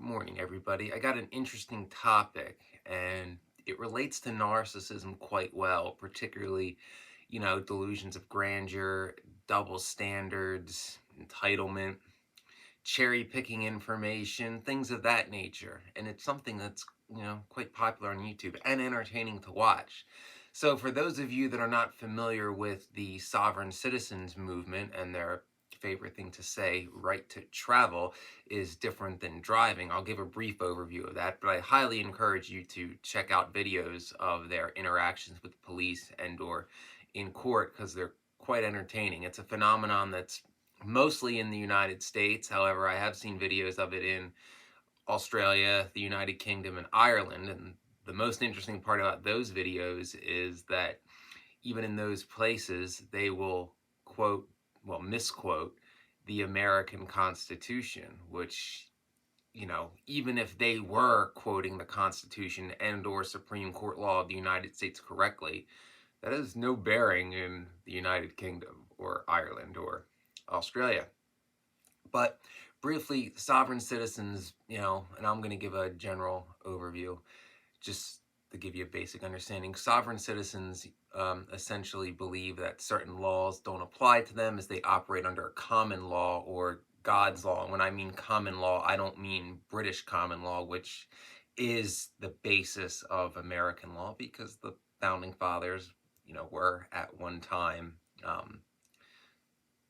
Good morning, everybody. I got an interesting topic, and it relates to narcissism quite well, particularly, delusions of grandeur, double standards, entitlement, cherry picking information, things of that nature. And it's something that's, quite popular on YouTube and entertaining to watch. So, for those of you that are not familiar with the sovereign citizens movement and their favorite thing to say, right to travel, is different than driving. I'll give a brief overview of that, but I highly encourage you to check out videos of their interactions with police and or in court because they're quite entertaining. It's a phenomenon that's mostly in the United States. However, I have seen videos of it in Australia, the United Kingdom, and Ireland. And the most interesting part about those videos is that even in those places, they will misquote the American Constitution, which, even if they were quoting the Constitution and or Supreme Court law of the United States correctly, that has no bearing in the United Kingdom or Ireland or Australia. But briefly, sovereign citizens, and I'm going to give a general overview just to give you a basic understanding. Sovereign citizens essentially believe that certain laws don't apply to them as they operate under a common law or God's law. And when I mean common law, I don't mean British common law, which is the basis of American law because the founding fathers, were at one time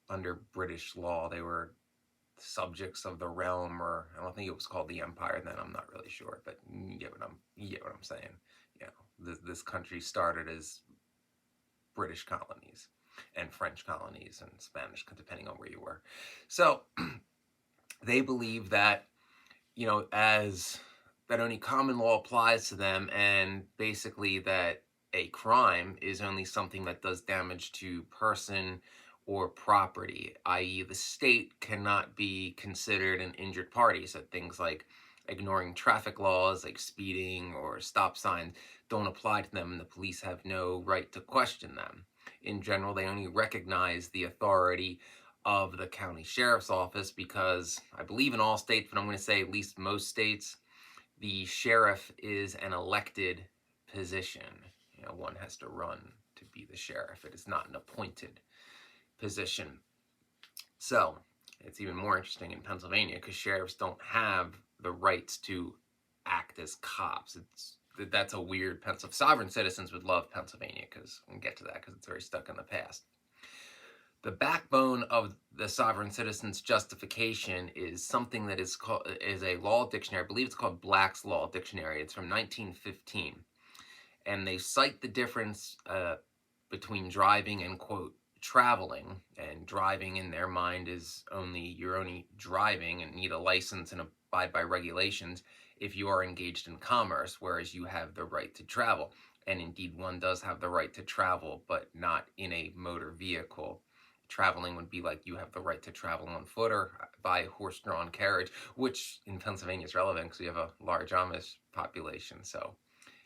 under British law. They were subjects of the realm, or I don't think it was called the empire then. I'm not really sure, but you get what I'm saying. This country started as British colonies and French colonies and Spanish, depending on where you were. So they believe that as that only common law applies to them, and basically that a crime is only something that does damage to person or property, i.e., the state cannot be considered an injured party. So things like ignoring traffic laws, like speeding or stop signs, don't apply to them, and the police have no right to question them. In general, they only recognize the authority of the county sheriff's office because I believe in all states, but I'm going to say at least most states, the sheriff is an elected position. One has to run to be the sheriff. It is not an appointed position. So it's even more interesting in Pennsylvania because sheriffs don't have the rights to act as cops. That's a weird Pennsylvania. Sovereign citizens would love Pennsylvania because we'll get to that because it's very stuck in the past. The backbone of the sovereign citizen's justification is something that is a law dictionary. I believe it's called Black's Law Dictionary. It's from 1915, and they cite the difference between driving and quote traveling. And driving in their mind is you're only driving and need a license and abide by regulations if you are engaged in commerce, whereas you have the right to travel. And indeed, one does have the right to travel, but not in a motor vehicle. Traveling would be like you have the right to travel on foot or by horse-drawn carriage, which in Pennsylvania is relevant because we have a large Amish population. So,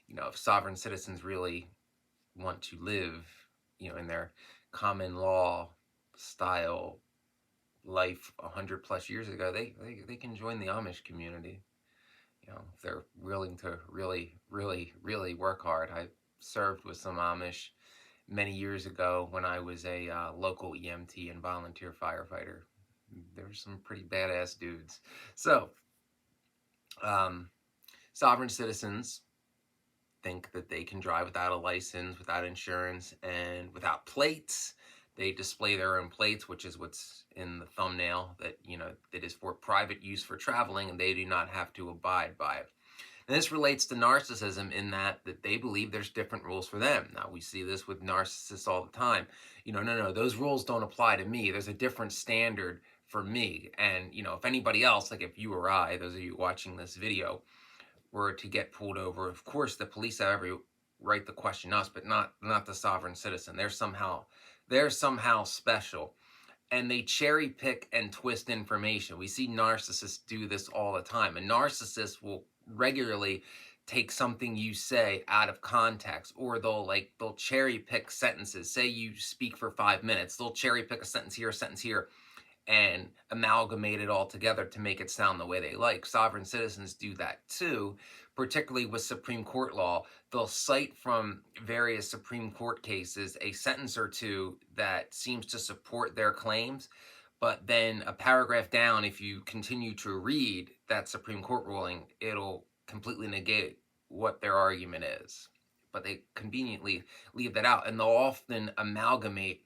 if sovereign citizens really want to live, in their common law style life 100 plus years ago, they can join the Amish community. If they're willing to really, really, really work hard. I served with some Amish many years ago when I was a local EMT and volunteer firefighter. There were some pretty badass dudes. So, sovereign citizens think that they can drive without a license, without insurance, and without plates. They display their own plates, which is what's in the thumbnail, that, that is for private use for traveling, and they do not have to abide by it. And this relates to narcissism in that they believe there's different rules for them. Now, we see this with narcissists all the time. No, those rules don't apply to me. There's a different standard for me. And, if anybody else, like if you or I, those of you watching this video, were to get pulled over, of course, the police have every right to question us, but not the sovereign citizen. They're somehow special. And they cherry pick and twist information. We see narcissists do this all the time. A narcissist will regularly take something you say out of context, or they'll cherry pick sentences. Say you speak for 5 minutes, they'll cherry pick a sentence here, and amalgamate it all together to make it sound the way they like. Sovereign citizens do that too, particularly with Supreme Court law. They'll cite from various Supreme Court cases a sentence or two that seems to support their claims, but then a paragraph down, if you continue to read that Supreme Court ruling, it'll completely negate what their argument is. But they conveniently leave that out, and they'll often amalgamate,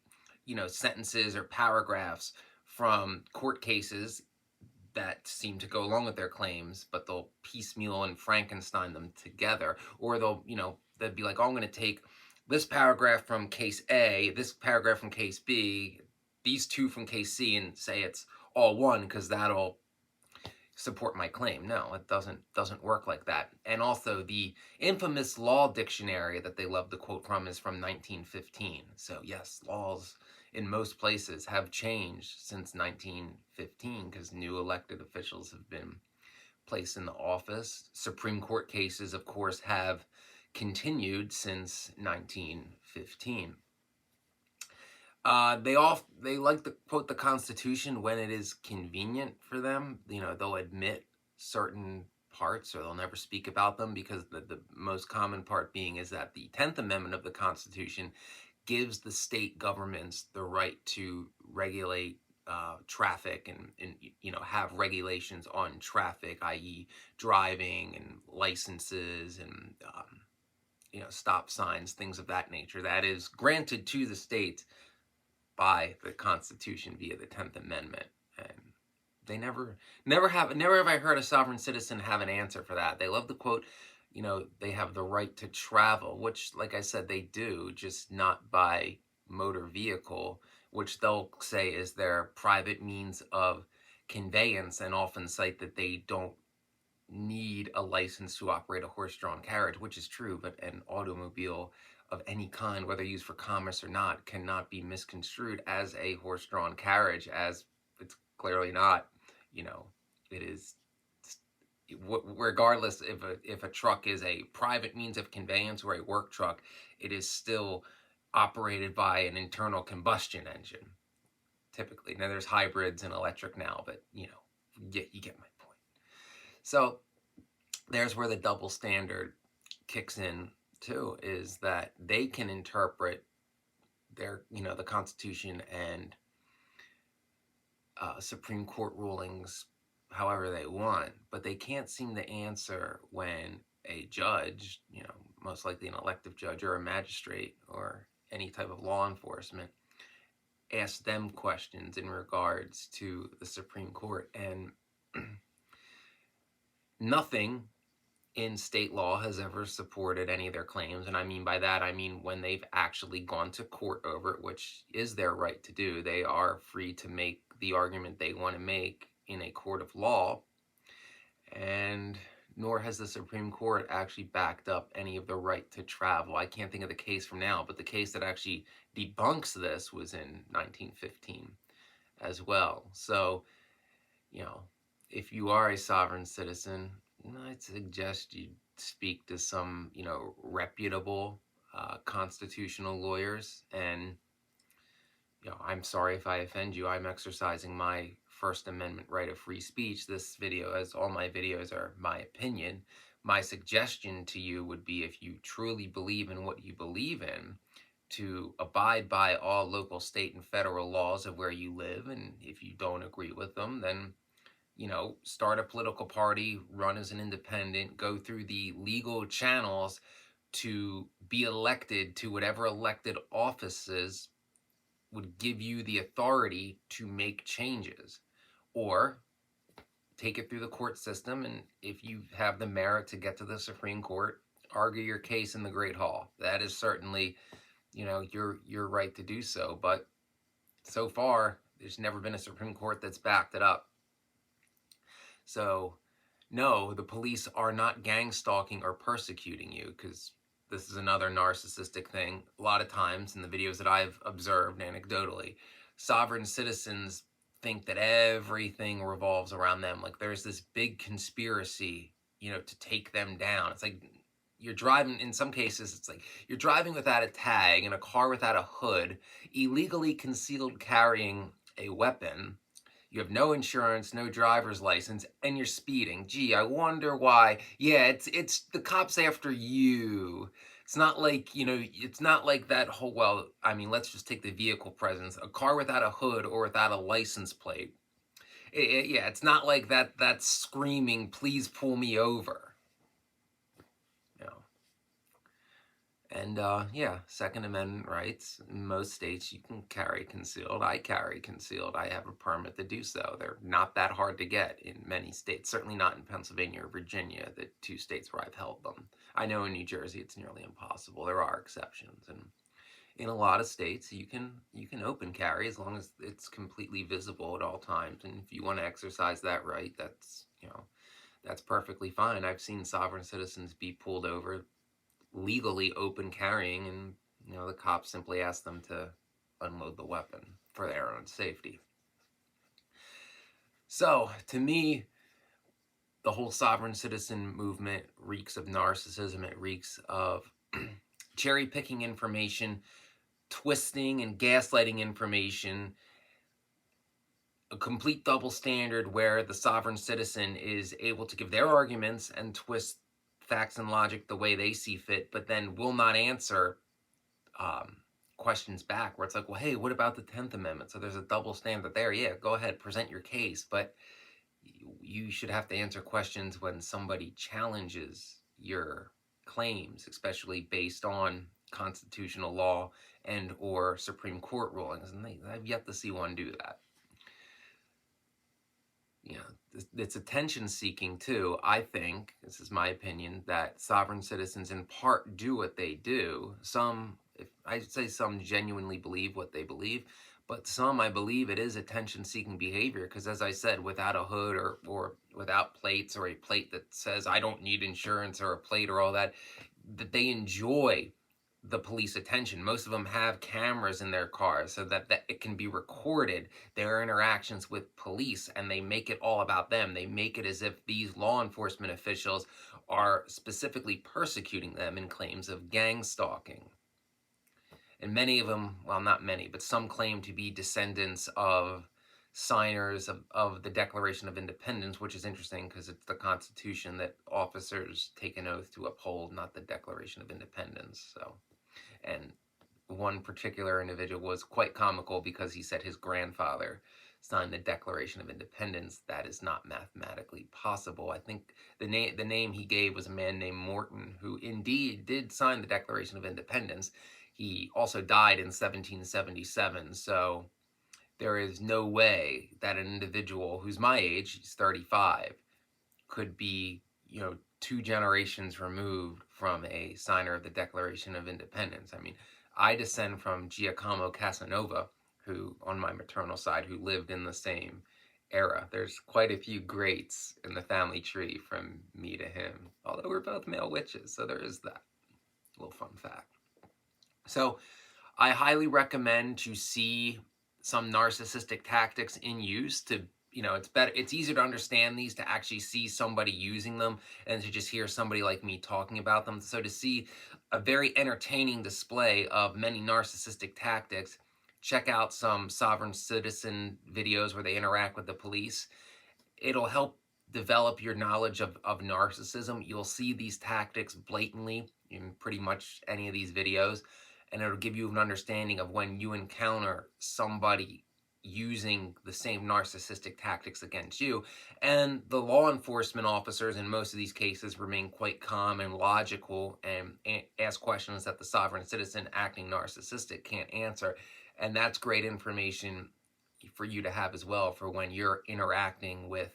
sentences or paragraphs from court cases that seem to go along with their claims, but they'll piecemeal and Frankenstein them together. Or they'd be like, oh, I'm going to take this paragraph from case A, this paragraph from case B, these two from case C, and say it's all one because that'll support my claim. No, it doesn't work like that. And also, the infamous law dictionary that they love to quote from is from 1915. So yes, laws in most places have changed since 1915 because new elected officials have been placed in the office. Supreme Court cases, of course, have continued since 1915. They like to quote the Constitution when it is convenient for them. They'll admit certain parts or they'll never speak about them, because the most common part being is that the 10th Amendment of the Constitution gives the state governments the right to regulate traffic and have regulations on traffic, i.e. driving and licenses and stop signs, things of that nature. That is granted to the states by the Constitution via the 10th Amendment. And they never have I heard a sovereign citizen have an answer for that. They love to quote, they have the right to travel, which, like I said, they do, just not by motor vehicle, which they'll say is their private means of conveyance, and often cite that they don't need a license to operate a horse-drawn carriage, which is true, but an automobile of any kind, whether used for commerce or not, cannot be misconstrued as a horse-drawn carriage, as it's clearly not. It is, regardless if a truck is a private means of conveyance or a work truck, it is still operated by an internal combustion engine, typically. Now, there's hybrids and electric now, but you get my point. So there's where the double standard kicks in too, is that they can interpret their, the Constitution and Supreme Court rulings however they want, but they can't seem to answer when a judge, most likely an elective judge or a magistrate or any type of law enforcement, asks them questions in regards to the Supreme Court. And nothing in state law has ever supported any of their claims. And I mean by that, when they've actually gone to court over it, which is their right to do. They are free to make the argument they want to make in a court of law. And nor has the Supreme Court actually backed up any of the right to travel. I can't think of the case from now, but the case that actually debunks this was in 1915 as well. So, if you are a sovereign citizen, I'd suggest you speak to some, reputable constitutional lawyers. And, I'm sorry if I offend you. I'm exercising my First Amendment right of free speech. This video, as all my videos, are my opinion. My suggestion to you would be, if you truly believe in what you believe in, to abide by all local, state, and federal laws of where you live. And if you don't agree with them, then start a political party, run as an independent, go through the legal channels to be elected to whatever elected offices would give you the authority to make changes. Or take it through the court system, and if you have the merit to get to the Supreme Court, argue your case in the Great Hall. That is certainly, your right to do so. But so far, there's never been a Supreme Court that's backed it up. So, no, the police are not gang stalking or persecuting you, because this is another narcissistic thing. A lot of times in the videos that I've observed anecdotally, sovereign citizens think that everything revolves around them. Like there's this big conspiracy, to take them down. It's like you're driving, in some cases, it's like you're driving without a tag in a car without a hood, illegally concealed carrying a weapon, You have no insurance, no driver's license, and you're speeding. Gee, I wonder why. Yeah, it's the cops after you. It's not like, it's not like that whole, well, I mean, let's just take the vehicle presence. A car without a hood or without a license plate. Yeah, it's not like that's screaming, please pull me over. You know. And yeah, Second Amendment rights. In most states, you can carry concealed. I carry concealed. I have a permit to do so. They're not that hard to get in many states. Certainly not in Pennsylvania or Virginia, the two states where I've held them. I know in New Jersey it's nearly impossible. There are exceptions, and in a lot of states you can open carry as long as it's completely visible at all times. And if you want to exercise that right, that's perfectly fine. I've seen sovereign citizens be pulled over legally open carrying, and the cops simply ask them to unload the weapon for their own safety. So to me, the whole sovereign citizen movement reeks of narcissism. It reeks of cherry picking information, twisting and gaslighting information, a complete double standard where the sovereign citizen is able to give their arguments and twist facts and logic the way they see fit, but then will not answer questions back where it's like, well, hey, what about the 10th Amendment? So there's a double standard there. Yeah, go ahead, present your case, but you should have to answer questions when somebody challenges your claims, especially based on constitutional law and or Supreme Court rulings, and I've yet to see one do that. It's attention seeking too. I think, this is my opinion, that sovereign citizens in part do what they do. I'd say some genuinely believe what they believe, but some, I believe it is attention seeking behavior, because as I said, without a hood or without plates, or a plate that says I don't need insurance, or a plate or all that they enjoy the police attention. Most of them have cameras in their cars so that it can be recorded, their interactions with police, and they make it all about them. They make it as if these law enforcement officials are specifically persecuting them in claims of gang stalking. And many of them, well, not many, but some claim to be descendants of signers of the Declaration of Independence, which is interesting because it's the Constitution that officers take an oath to uphold, not the Declaration of Independence. So, and one particular individual was quite comical because he said his grandfather signed the Declaration of Independence. That is not mathematically possible. I think the name he gave was a man named Morton, who indeed did sign the Declaration of Independence. He also died in 1777, so there is no way that an individual who's my age, he's 35, could be, 2 generations removed from a signer of the Declaration of Independence. I mean, I descend from Giacomo Casanova, who, on my maternal side, who lived in the same era. There's quite a few greats in the family tree from me to him, although we're both male witches, so there is that little fun fact. So I highly recommend to see some narcissistic tactics in use. To it's easier to understand these, to actually see somebody using them, and to just hear somebody like me talking about them. So to see a very entertaining display of many narcissistic tactics, check out some sovereign citizen videos where they interact with the police. It'll help develop your knowledge of narcissism. You'll see these tactics blatantly in pretty much any of these videos, and it'll give you an understanding of when you encounter somebody using the same narcissistic tactics against you. And the law enforcement officers in most of these cases remain quite calm and logical, and ask questions that the sovereign citizen acting narcissistic can't answer. And that's great information for you to have as well, for when you're interacting with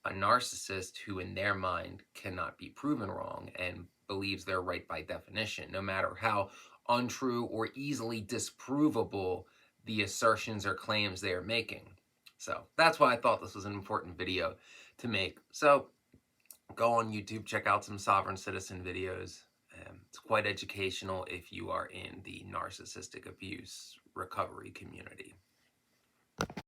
a narcissist who in their mind cannot be proven wrong and believes they're right by definition, no matter how untrue or easily disprovable the assertions or claims they are making. So that's why I thought this was an important video to make. So go on YouTube, check out some sovereign citizen videos. It's quite educational if you are in the narcissistic abuse recovery community.